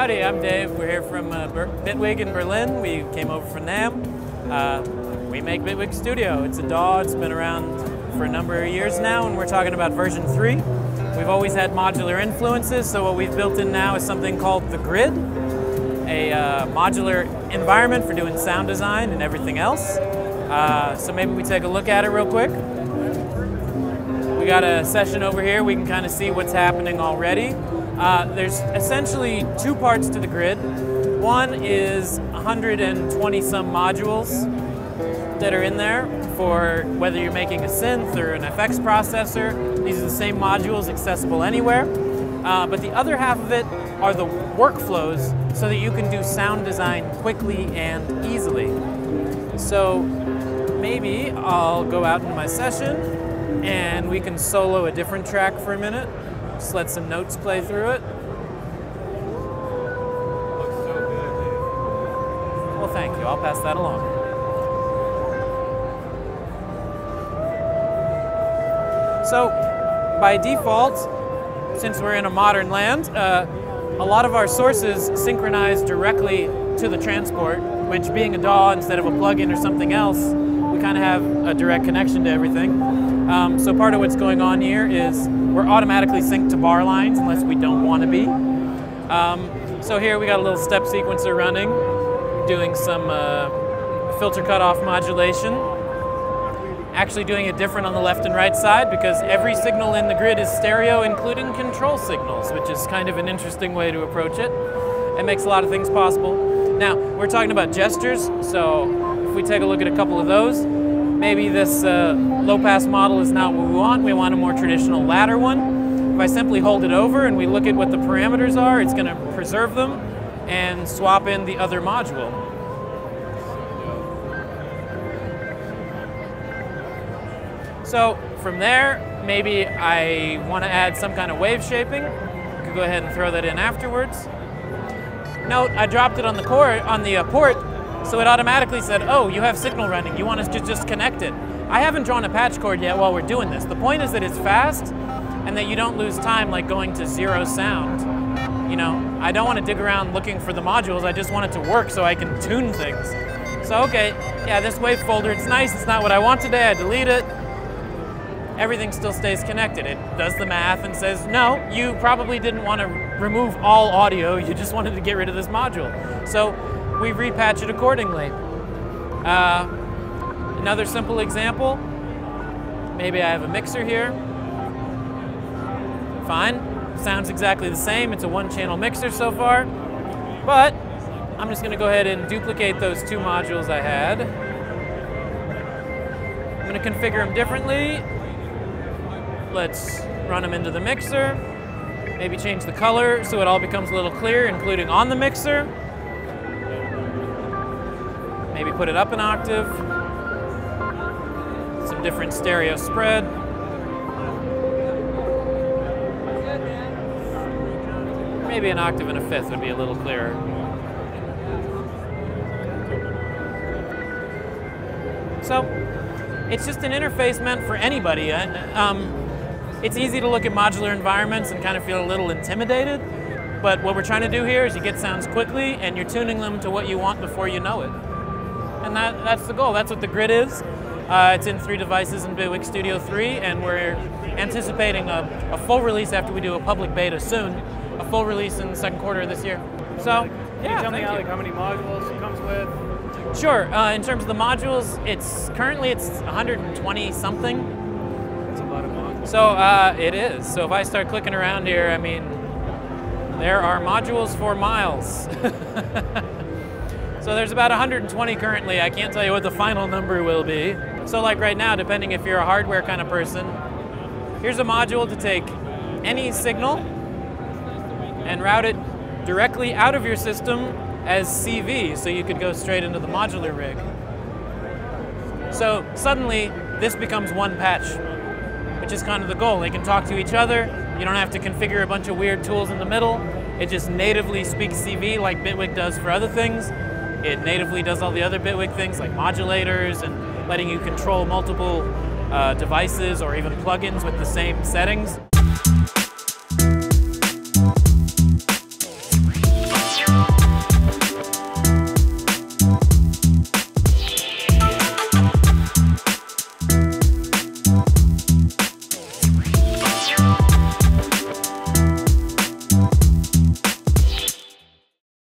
Howdy, I'm Dave. We're here from Bitwig in Berlin. We came over from NAMM. We make Bitwig Studio. It's a DAW. It's been around for a number of years now, and we're talking about version 3. We've always had modular influences, so what we've built in now is something called the Grid, a modular environment for doing sound design and everything else. So maybe we take a look at it real quick. We got a session over here. We can kind of see what's happening already. There's essentially two parts to the Grid. One is 120 some modules that are in there for whether you're making a synth or an FX processor. These are the same modules accessible anywhere. But the other half of it are the workflows so that you can do sound design quickly and easily. So maybe I'll go out into my session and we can solo a different track for a minute. Just let some notes play through it. Looks so good, dude. Well, thank you. I'll pass that along. So, by default, since we're in a modern land, a lot of our sources synchronize directly to the transport, which being a DAW instead of a plugin or something else, we kind of have a direct connection to everything. So part of what's going on here is we're automatically synced to bar lines unless we don't want to be. So here we got a little step sequencer running, doing some filter cutoff modulation. Actually doing it different on the left and right side because every signal in the Grid is stereo, including control signals, which is kind of an interesting way to approach it. It makes a lot of things possible. Now, we're talking about gestures, so if we take a look at a couple of those, maybe this low-pass model is not what we want. We want a more traditional ladder one. If I simply hold it over and we look at what the parameters are, it's going to preserve them and swap in the other module. So from there, maybe I want to add some kind of wave shaping. I could go ahead and throw that in afterwards. Note, I dropped it on the port, so it automatically said, oh, you have signal running. You want us to just connect it. I haven't drawn a patch cord yet while we're doing this. The point is that it's fast and that you don't lose time like going to zero sound. You know, I don't want to dig around looking for the modules. I just want it to work so I can tune things. So, okay, yeah, this wave folder, it's nice. It's not what I want today. I delete it. Everything still stays connected. It does the math and says, no, you probably didn't want to remove all audio, you just wanted to get rid of this module. So we repatch it accordingly. Another simple example, maybe I have a mixer here. Fine, sounds exactly the same. It's a one-channel mixer so far, but I'm just gonna go ahead and duplicate those two modules I had. I'm gonna configure them differently. Let's run them into the mixer. Maybe change the color so it all becomes a little clearer, including on the mixer. Maybe put it up an octave. Some different stereo spread. Maybe an octave and a fifth would be a little clearer. So, it's just an interface meant for anybody. It's easy to look at modular environments and kind of feel a little intimidated, but what we're trying to do here is you get sounds quickly and you're tuning them to what you want before you know it. And that's the goal. That's what the Grid is. It's in 3 devices in Bitwig Studio 3, and we're anticipating a full release after we do a public beta soon, a full release in the second quarter of this year. So, yeah, can you tell me how many modules it comes with? Sure. In terms of the modules, currently it's 120 something. So it is. So if I start clicking around here, I mean, there are modules for miles. So there's about 120 currently. I can't tell you what the final number will be. So like right now, depending if you're a hardware kind of person, here's a module to take any signal and route it directly out of your system as CV, so you could go straight into the modular rig. So suddenly, this becomes one patch, which is kind of the goal. They can talk to each other. You don't have to configure a bunch of weird tools in the middle. It just natively speaks CV like Bitwig does for other things. It natively does all the other Bitwig things like modulators and letting you control multiple devices or even plugins with the same settings.